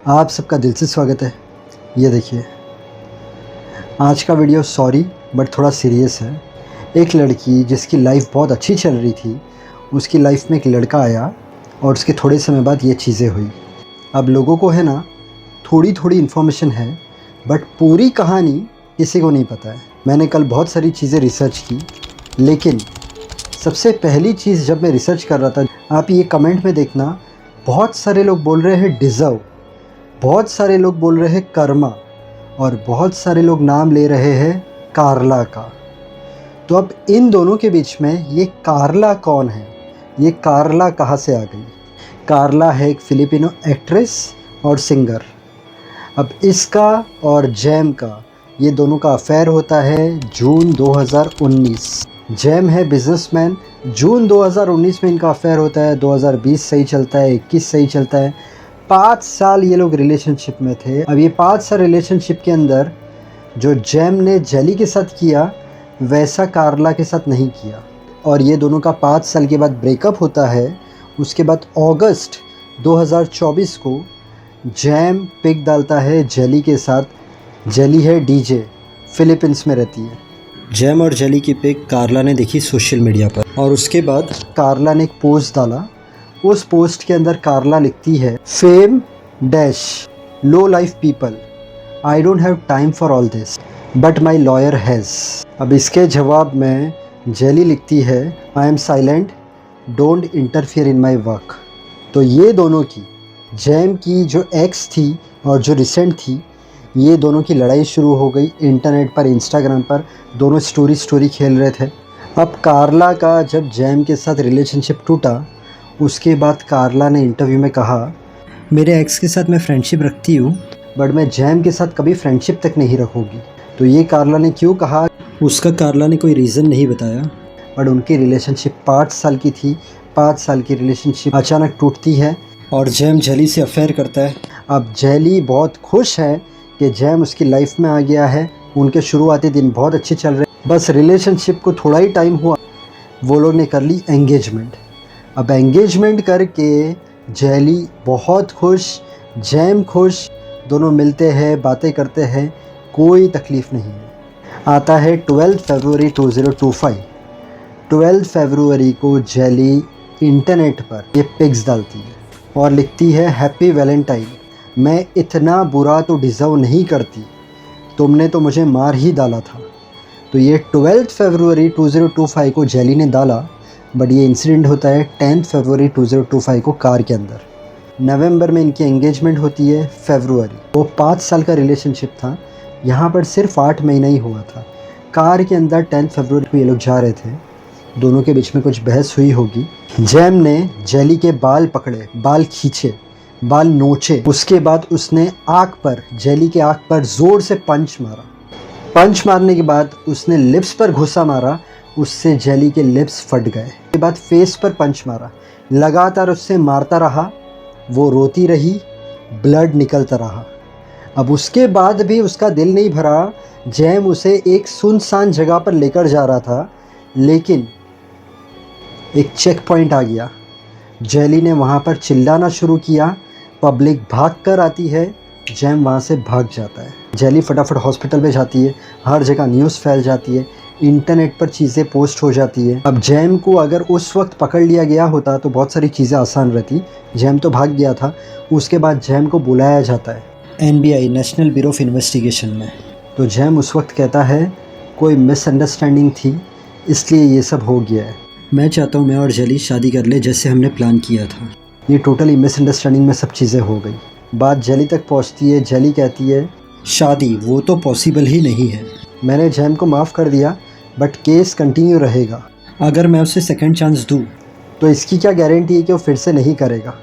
आप सबका दिल से स्वागत है। ये देखिए, आज का वीडियो सॉरी बट थोड़ा सीरियस है। एक लड़की जिसकी लाइफ बहुत अच्छी चल रही थी, उसकी लाइफ में एक लड़का आया और उसके थोड़े समय बाद ये चीज़ें हुई। अब लोगों को है ना, थोड़ी थोड़ी इन्फॉर्मेशन है बट पूरी कहानी किसी को नहीं पता है। मैंने कल बहुत सारी चीज़ें रिसर्च की, लेकिन सबसे पहली चीज़ जब मैं रिसर्च कर रहा था, आप ये कमेंट में देखना, बहुत सारे लोग बोल रहे हैं डिज़र्व, बहुत सारे लोग बोल रहे हैं कर्मा और बहुत सारे लोग नाम ले रहे हैं कार्ला का। तो अब इन दोनों के बीच में ये कार्ला कौन है? ये कार्ला कहाँ से आ गई? कार्ला है एक फिलिपिनो एक्ट्रेस और सिंगर। अब इसका और जैम का, ये दोनों का अफेयर होता है जून 2019। जैम है बिजनेसमैन। जून 2019 में इनका अफेयर होता है। 2020 सही चलता है, 21 सही चलता है। 5 साल ये लोग रिलेशनशिप में थे। अब ये 5 साल रिलेशनशिप के अंदर जो जैम ने जेली के साथ किया, वैसा कार्ला के साथ नहीं किया। और ये दोनों का 5 साल के बाद ब्रेकअप होता है। उसके बाद अगस्त 2024 को जैम पिक डालता है जेली के साथ। जेली है डीजे, फिलीपींस में रहती है। जैम और जेली की पिक कार्ला ने देखी सोशल मीडिया पर और उसके बाद कार्ला ने एक पोस्ट डाला। उस पोस्ट के अंदर कार्ला लिखती है, fame dash low life people, I don't have time for all this but my lawyer has. अब इसके जवाब में जेली लिखती है, I am silent, don't interfere in my work. तो ये दोनों की, जैम की जो एक्स थी और जो रिसेंट थी, ये दोनों की लड़ाई शुरू हो गई इंटरनेट पर, इंस्टाग्राम पर। दोनों स्टोरी खेल रहे थे। अब कार्ला का जब जैम के साथ रिलेशनशिप टूटा, उसके बाद कार्ला ने इंटरव्यू में कहा, मेरे एक्स के साथ मैं फ्रेंडशिप रखती हूँ बट मैं जैम के साथ कभी फ्रेंडशिप तक नहीं रखूँगी। तो ये कार्ला ने क्यों कहा, उसका कार्ला ने कोई रीज़न नहीं बताया। बट उनकी रिलेशनशिप 5 साल की थी। 5 साल की रिलेशनशिप अचानक टूटती है और जैम जेली से अफेयर करता है। अब जेली बहुत खुश है कि जैम उसकी लाइफ में आ गया है। उनके शुरुआती दिन बहुत अच्छे चल रहे, बस रिलेशनशिप को थोड़ा ही टाइम हुआ, वो लोग ने कर ली एंगेजमेंट। अब एंगेजमेंट करके जेली बहुत खुश, जैम खुश, दोनों मिलते हैं, बातें करते हैं, कोई तकलीफ़ नहीं है। आता है 12 फरवरी 2025। 12 फरवरी को जेली इंटरनेट पर ये पिक्स डालती है और लिखती है, हैप्पी वैलेंटाइन, मैं इतना बुरा तो डिज़र्व नहीं करती, तुमने तो मुझे मार ही डाला था। तो ये 12 फरवरी 2025 को जेली ने डाला, बट ये इंसिडेंट होता है 10 फरवरी 2025 को कार के अंदर। नवंबर में इनकी एंगेजमेंट होती है। फरवरी, वो 5 साल का रिलेशनशिप था, यहाँ पर सिर्फ 8 महीना ही हुआ था। कार के अंदर 10 फरवरी को ये लोग जा रहे थे। दोनों के बीच में कुछ बहस हुई होगी। जैम ने जेली के बाल पकड़े, बाल खींचे, बाल नोचे। उसके बाद उसने आँख पर, जेली के आँख पर ज़ोर से पंच मारा। पंच मारने के बाद उसने लिप्स पर घुसा मारा, उससे जेली के लिप्स फट गए। उसके बाद फेस पर पंच मारा, लगातार उससे मारता रहा, वो रोती रही, ब्लड निकलता रहा। अब उसके बाद भी उसका दिल नहीं भरा। जैम उसे एक सुनसान जगह पर लेकर जा रहा था, लेकिन एक चेक पॉइंट आ गया। जेली ने वहाँ पर चिल्लाना शुरू किया, पब्लिक भाग कर आती है, जैम वहाँ से भाग जाता है। जेली फटाफट हॉस्पिटल में जाती है, हर जगह न्यूज़ फैल जाती है, इंटरनेट पर चीज़ें पोस्ट हो जाती है। अब जैम को अगर उस वक्त पकड़ लिया गया होता तो बहुत सारी चीज़ें आसान रहती। जैम तो भाग गया था। उसके बाद जैम को बुलाया जाता है NBI, national bureau of investigation में। तो जैम उस वक्त कहता है, कोई मिसअंडरस्टैंडिंग थी, इसलिए ये सब हो गया है। मैं चाहता हूँ मैं और जेली शादी कर ले जैसे हमने प्लान किया था। ये टोटली मिसअंडरस्टैंडिंग में सब चीज़ें हो गई। बात जेली तक पहुँचती है। जेली कहती है, शादी वो तो पॉसिबल ही नहीं है। मैंने जैम को माफ़ कर दिया बट केस कंटिन्यू रहेगा। अगर मैं उसे सेकंड चांस दूँ तो इसकी क्या गारंटी है कि वो फिर से नहीं करेगा।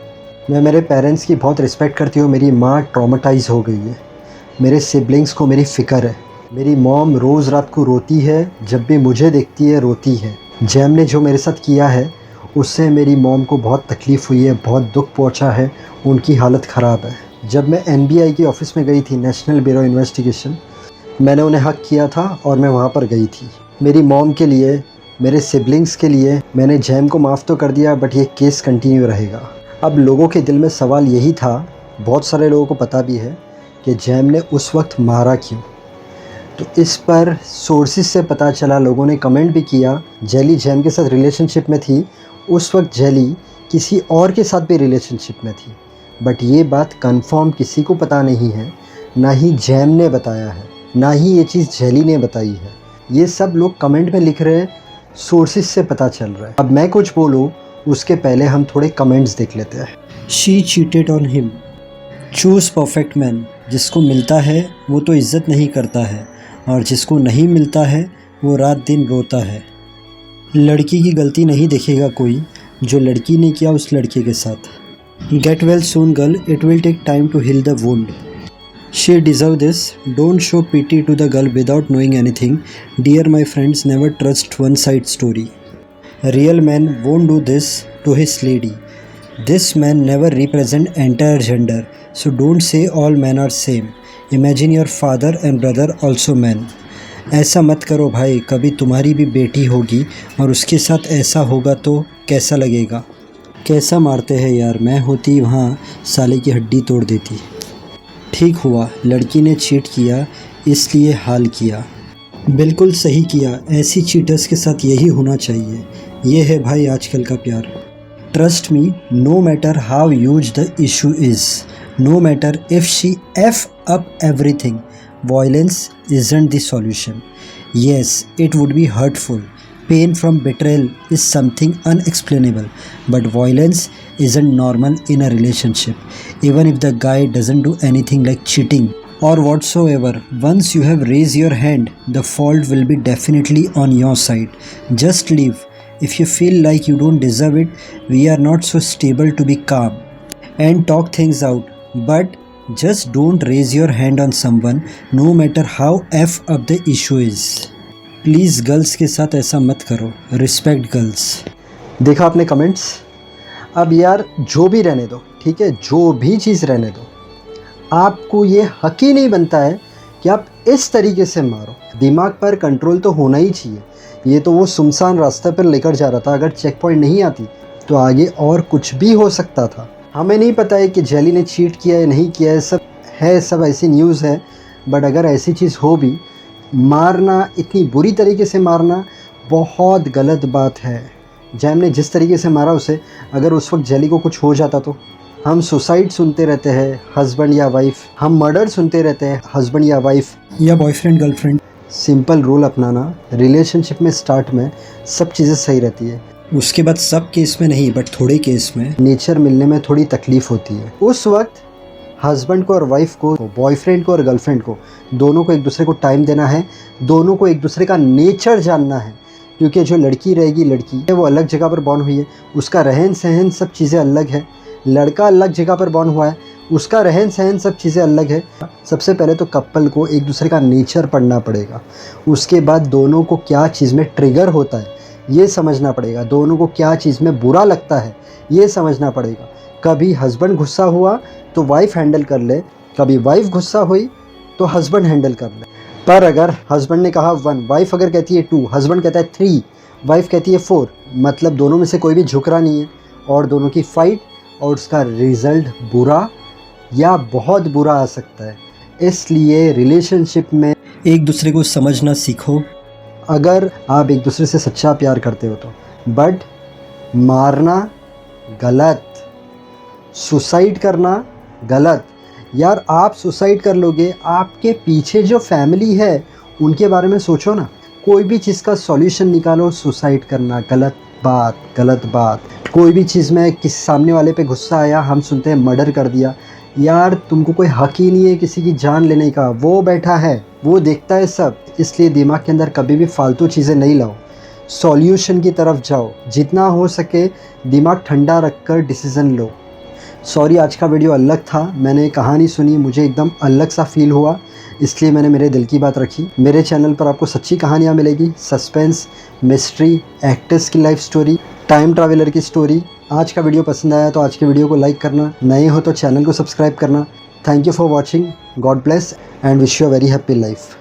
मैं मेरे पेरेंट्स की बहुत रिस्पेक्ट करती हूँ। मेरी माँ ट्रॉमेटाइज़ हो गई है। मेरे सिबलिंग्स को मेरी फ़िक्र है। मेरी मॉम रोज़ रात को रोती है, जब भी मुझे देखती है रोती है। जैम ने जो मेरे साथ किया है उससे मेरी मॉम को बहुत तकलीफ़ हुई है, बहुत दुख पहुंचा है, उनकी हालत ख़राब है। जब मैं NBI की ऑफ़िस में गई थी, नेशनल ब्यूरो इन्वेस्टिगेशन, मैंने उन्हें हक किया था और मैं वहाँ पर गई थी। मेरी मॉम के लिए, मेरे सिबलिंग्स के लिए मैंने जैम को माफ़ तो कर दिया बट ये केस कंटिन्यू रहेगा। अब लोगों के दिल में सवाल यही था बहुत सारे लोगों को पता भी है कि जैम ने उस वक्त मारा क्यों। तो इस पर सोर्सेज से पता चला, लोगों ने कमेंट भी किया, जेली जैम के साथ रिलेशनशिप में थी। उस वक्त जेली किसी और के साथ भी रिलेशनशिप में थी, बट ये बात कंफर्म किसी को पता नहीं है, ना ही जैम ने बताया है, ना ही ये चीज़ जेली ने बताई है। ये सब लोग कमेंट में लिख रहे हैं, सोर्सेज से पता चल रहा है। अब मैं कुछ बोलूँ उसके पहले हम थोड़े कमेंट्स देख लेते हैं। She cheated on him, choose perfect man. जिसको मिलता है वो तो इज़्ज़त नहीं करता है, और जिसको नहीं मिलता है वो रात दिन रोता है। लड़की की गलती नहीं देखेगा कोई, जो लड़की ने किया उस लड़के के साथ। Get well soon girl, it will take time to heal the wound. She deserve this, don't show pity to the girl without knowing anything. Dear my friends, never trust one side story. Real man won't do this to his lady. This man never represent entire gender, so don't say all man are same. Imagine your father and brother also man. ऐसा मत करो भाई, कभी तुम्हारी भी बेटी होगी और उसके साथ ऐसा होगा तो कैसा लगेगा। कैसा मारते हैं यार, मैं होती वहाँ साले की हड्डी तोड़ देती। ठीक हुआ लड़की ने चीट किया, इसलिए हाल किया। बिल्कुल सही किया, ऐसी चीटर्स के साथ यही होना चाहिए। ये है भाई आजकल का प्यार। Trust me, no matter how huge the issue is, no matter if she F up everything, violence isn't the solution. Yes, it would be hurtful. Pain from betrayal is something unexplainable, but violence isn't normal in a relationship, even if the guy doesn't do anything like cheating or whatsoever. Once you have raised your hand, the fault will be definitely on your side. Just leave. If you feel like you don't deserve it, we are not so stable to be calm and talk things out. But just don't raise your hand on someone, no matter how f up the issue is. Please girls के साथ ऐसा मत करो, respect girls. देखा आपने comments. अब यार जो भी रहने दो, ठीक है, जो भी चीज़ रहने दो, आपको ये हक ही नहीं बनता है कि आप इस तरीके से मारो। दिमाग पर कंट्रोल तो होना ही चाहिए। ये तो वो सुनसान रास्ते पर लेकर जा रहा था, अगर चेक पॉइंट नहीं आती तो आगे और कुछ भी हो सकता था। हमें नहीं पता है कि जेली ने चीट किया है नहीं किया है, सब ऐसी न्यूज़ है, बट अगर ऐसी चीज़ हो भी, मारना, इतनी बुरी तरीके से मारना बहुत गलत बात है। जैम ने जिस तरीके से मारा उसे, अगर उस वक्त जेली को कुछ हो जाता तो। हम सुसाइड सुनते रहते हैं, हस्बैंड या वाइफ, हम मर्डर सुनते रहते हैं, हस्बैंड या वाइफ या बॉयफ्रेंड गर्लफ्रेंड। सिंपल रूल अपनाना, रिलेशनशिप में स्टार्ट में सब चीज़ें सही रहती है, उसके बाद सब केस में नहीं, बट थोड़े केस में नेचर मिलने में थोड़ी तकलीफ़ होती है। उस वक्त हस्बैंड को और वाइफ को, बॉयफ्रेंड को और गर्लफ्रेंड को, दोनों को एक दूसरे को टाइम देना है, दोनों को एक दूसरे का नेचर जानना है। क्योंकि जो लड़की रहेगी, लड़की है वो अलग जगह पर बॉर्न हुई है, उसका रहन सहन सब चीज़ें अलग है। लड़का अलग जगह पर बॉर्न हुआ है, उसका रहन सहन सब चीज़ें अलग है। सबसे पहले तो कपल को एक दूसरे का नेचर पढ़ना पड़ेगा, उसके बाद दोनों को क्या चीज़ में ट्रिगर होता है ये समझना पड़ेगा, दोनों को क्या चीज़ में बुरा लगता है ये समझना पड़ेगा। कभी हस्बैंड गुस्सा हुआ तो वाइफ हैंडल कर ले, कभी वाइफ गुस्सा हुई तो हस्बैंड हैंडल कर ले। पर अगर हस्बैंड ने कहा 1, वाइफ अगर कहती है 2, हस्बैंड कहता है 3, वाइफ कहती है 4, मतलब दोनों में से कोई भी झुक रहा नहीं है और दोनों की फाइट, और उसका रिज़ल्ट बुरा या बहुत बुरा आ सकता है। इसलिए रिलेशनशिप में एक दूसरे को समझना सीखो, अगर आप एक दूसरे से सच्चा प्यार करते हो तो। बट मारना गलत, सुसाइड करना गलत। यार आप सुसाइड कर लोगे, आपके पीछे जो फैमिली है उनके बारे में सोचो ना। कोई भी चीज़ का सॉल्यूशन निकालो, सुसाइड करना गलत बात, गलत बात। कोई भी चीज़ में किसी सामने वाले पे गुस्सा आया, हम सुनते हैं मर्डर कर दिया। यार तुमको कोई हक ही नहीं है किसी की जान लेने का, वो बैठा है, वो देखता है सब। इसलिए दिमाग के अंदर कभी भी फालतू चीज़ें नहीं लाओ, सॉल्यूशन की तरफ जाओ। जितना हो सके दिमाग ठंडा रखकर डिसीज़न लो। सॉरी आज का वीडियो अलग था, मैंने कहानी सुनी, मुझे एकदम अलग सा फील हुआ, इसलिए मैंने मेरे दिल की बात रखी। मेरे चैनल पर आपको सच्ची कहानियाँ मिलेगी, सस्पेंस, मिस्ट्री, एक्टर्स की लाइफ स्टोरी, टाइम ट्रैवलर की स्टोरी। आज का वीडियो पसंद आया तो आज के वीडियो को लाइक करना, नए हो तो चैनल को सब्सक्राइब करना। Thank you for watching, God bless and wish you a very happy life.